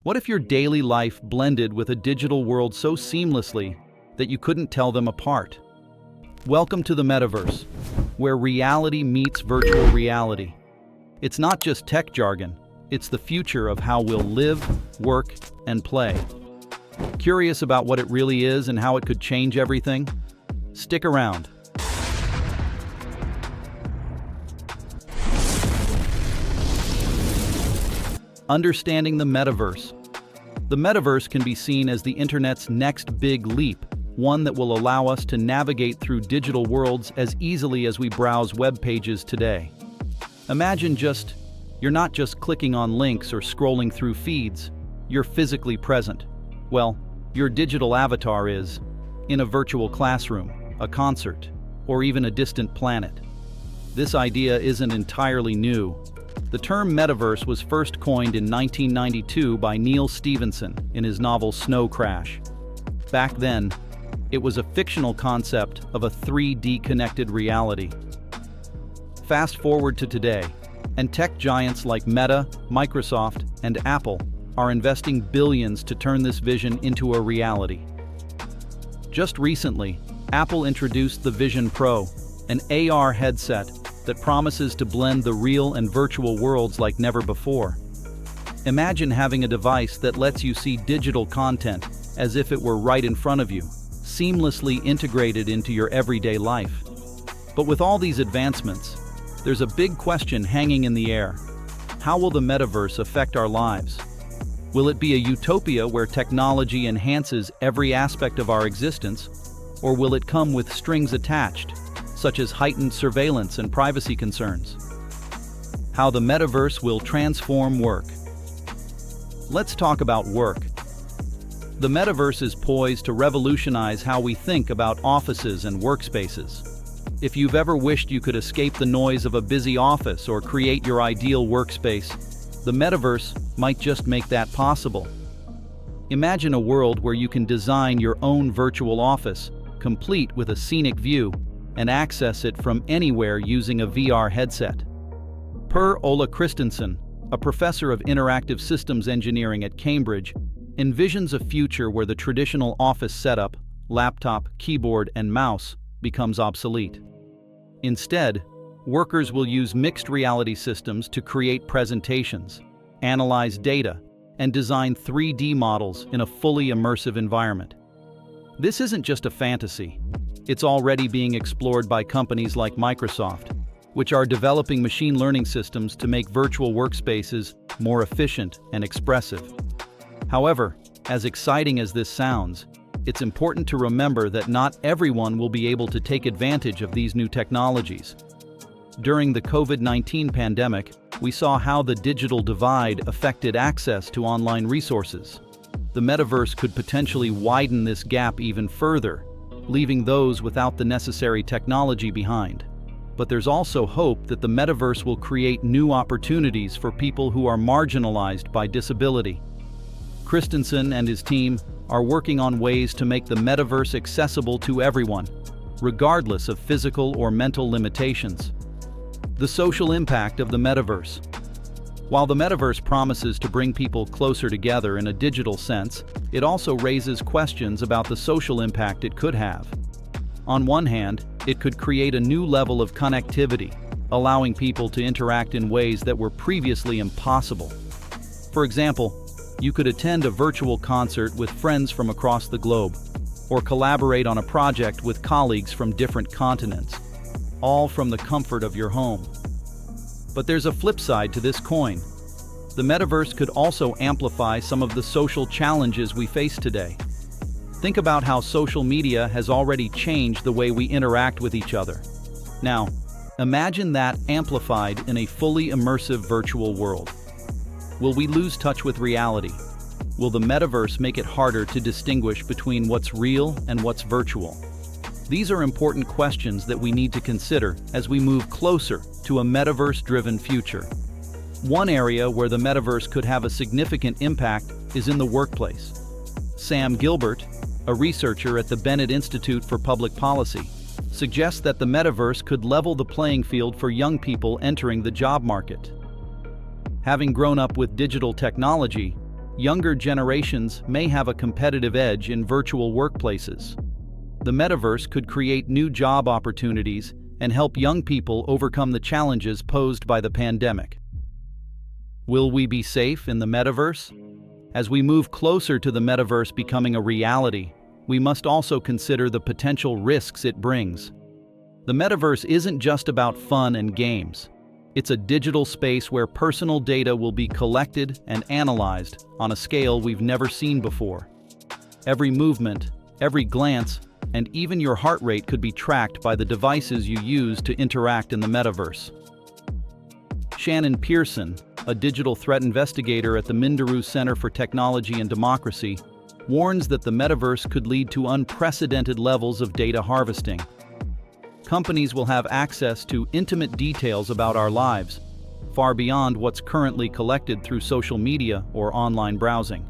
What if your daily life blended with a digital world so seamlessly that you couldn't tell them apart? Welcome to the Metaverse, where reality meets virtual reality. It's not just tech jargon, it's the future of how we'll live, work, and play. Curious about what it really is and how it could change everything? Stick around. Understanding the Metaverse. The Metaverse can be seen as the internet's next big leap, one that will allow us to navigate through digital worlds as easily as we browse web pages today. Imagine you're not just clicking on links or scrolling through feeds, you're physically present. Well, your digital avatar is in a virtual classroom, a concert, or even a distant planet. This idea isn't entirely new. The term metaverse was first coined in 1992 by Neil Stephenson in his novel Snow Crash. Back then, it was a fictional concept of a 3D connected reality. Fast forward to today, and tech giants like Meta, Microsoft, and Apple are investing billions to turn this vision into a reality. Just recently, Apple introduced the Vision Pro, an AR headset that promises to blend the real and virtual worlds like never before. Imagine having a device that lets you see digital content as if it were right in front of you, seamlessly integrated into your everyday life. But with all these advancements, there's a big question hanging in the air. How will the metaverse affect our lives? Will it be a utopia where technology enhances every aspect of our existence, or will it come with strings attached, such as heightened surveillance and privacy concerns? How the metaverse will transform work. Let's talk about work. The metaverse is poised to revolutionize how we think about offices and workspaces. If you've ever wished you could escape the noise of a busy office or create your ideal workspace, the metaverse might just make that possible. Imagine a world where you can design your own virtual office, complete with a scenic view, and access it from anywhere using a VR headset. Per Ola Christensen, a professor of interactive systems engineering at Cambridge, envisions a future where the traditional office setup, laptop, keyboard, and mouse, becomes obsolete. Instead, workers will use mixed reality systems to create presentations, analyze data, and design 3D models in a fully immersive environment. This isn't just a fantasy. It's already being explored by companies like Microsoft, which are developing machine learning systems to make virtual workspaces more efficient and expressive. However, as exciting as this sounds, it's important to remember that not everyone will be able to take advantage of these new technologies. During the COVID-19 pandemic, we saw how the digital divide affected access to online resources. The metaverse could potentially widen this gap even further, leaving those without the necessary technology behind. But there's also hope that the metaverse will create new opportunities for people who are marginalized by disability. Christensen and his team are working on ways to make the metaverse accessible to everyone, regardless of physical or mental limitations. The social impact of the metaverse. While the metaverse promises to bring people closer together in a digital sense, it also raises questions about the social impact it could have. On one hand, it could create a new level of connectivity, allowing people to interact in ways that were previously impossible. For example, you could attend a virtual concert with friends from across the globe, or collaborate on a project with colleagues from different continents, all from the comfort of your home. But there's a flip side to this coin. The metaverse could also amplify some of the social challenges we face today. Think about how social media has already changed the way we interact with each other. Now, imagine that amplified in a fully immersive virtual world. Will we lose touch with reality? Will the metaverse make it harder to distinguish between what's real and what's virtual? These are important questions that we need to consider as we move closer to a metaverse-driven future. One area where the metaverse could have a significant impact is in the workplace. Sam Gilbert, a researcher at the Bennett Institute for Public Policy, suggests that the metaverse could level the playing field for young people entering the job market. Having grown up with digital technology, younger generations may have a competitive edge in virtual workplaces. The metaverse could create new job opportunities and help young people overcome the challenges posed by the pandemic. Will we be safe in the metaverse? As we move closer to the metaverse becoming a reality, we must also consider the potential risks it brings. The metaverse isn't just about fun and games. It's a digital space where personal data will be collected and analyzed on a scale we've never seen before. Every movement, every glance, and even your heart rate could be tracked by the devices you use to interact in the metaverse. Shannon Pearson, a digital threat investigator at the Minderoo Center for Technology and Democracy, warns that the metaverse could lead to unprecedented levels of data harvesting. Companies will have access to intimate details about our lives, far beyond what's currently collected through social media or online browsing.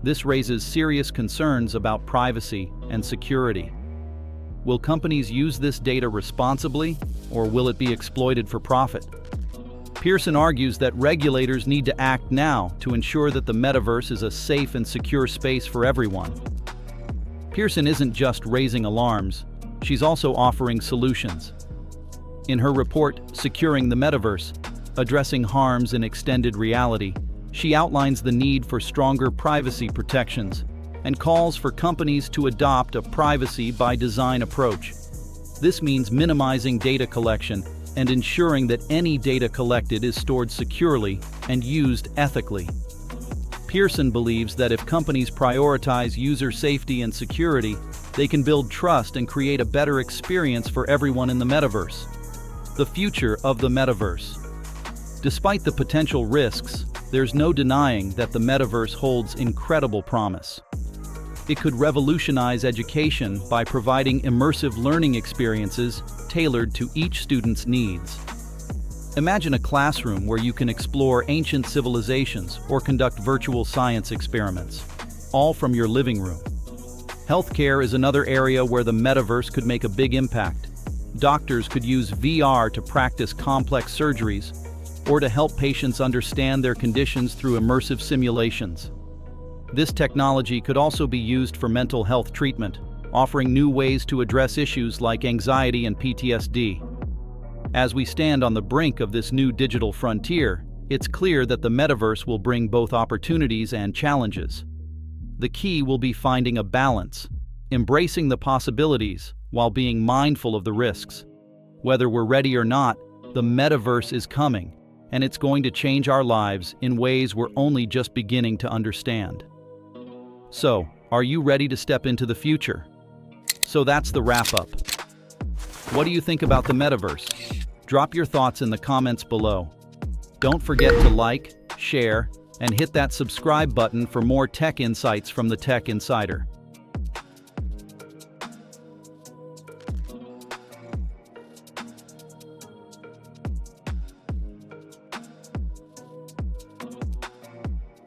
This raises serious concerns about privacy and security. Will companies use this data responsibly, or will it be exploited for profit? Pearson argues that regulators need to act now to ensure that the metaverse is a safe and secure space for everyone. Pearson isn't just raising alarms, she's also offering solutions. In her report, Securing the Metaverse, Addressing Harms in Extended Reality, she outlines the need for stronger privacy protections and calls for companies to adopt a privacy by design approach. This means minimizing data collection and ensuring that any data collected is stored securely and used ethically. Pearson believes that if companies prioritize user safety and security, they can build trust and create a better experience for everyone in the metaverse. The future of the metaverse. Despite the potential risks, there's no denying that the metaverse holds incredible promise. It could revolutionize education by providing immersive learning experiences tailored to each student's needs. Imagine a classroom where you can explore ancient civilizations or conduct virtual science experiments, all from your living room. Healthcare is another area where the metaverse could make a big impact. Doctors could use VR to practice complex surgeries or to help patients understand their conditions through immersive simulations. This technology could also be used for mental health treatment, offering new ways to address issues like anxiety and PTSD. As we stand on the brink of this new digital frontier, it's clear that the metaverse will bring both opportunities and challenges. The key will be finding a balance, embracing the possibilities while being mindful of the risks. Whether we're ready or not, the metaverse is coming, and it's going to change our lives in ways we're only just beginning to understand. So, are you ready to step into the future? So that's the wrap-up. What do you think about the metaverse? Drop your thoughts in the comments below. Don't forget to like, share, and hit that subscribe button for more tech insights from the Tech Insider.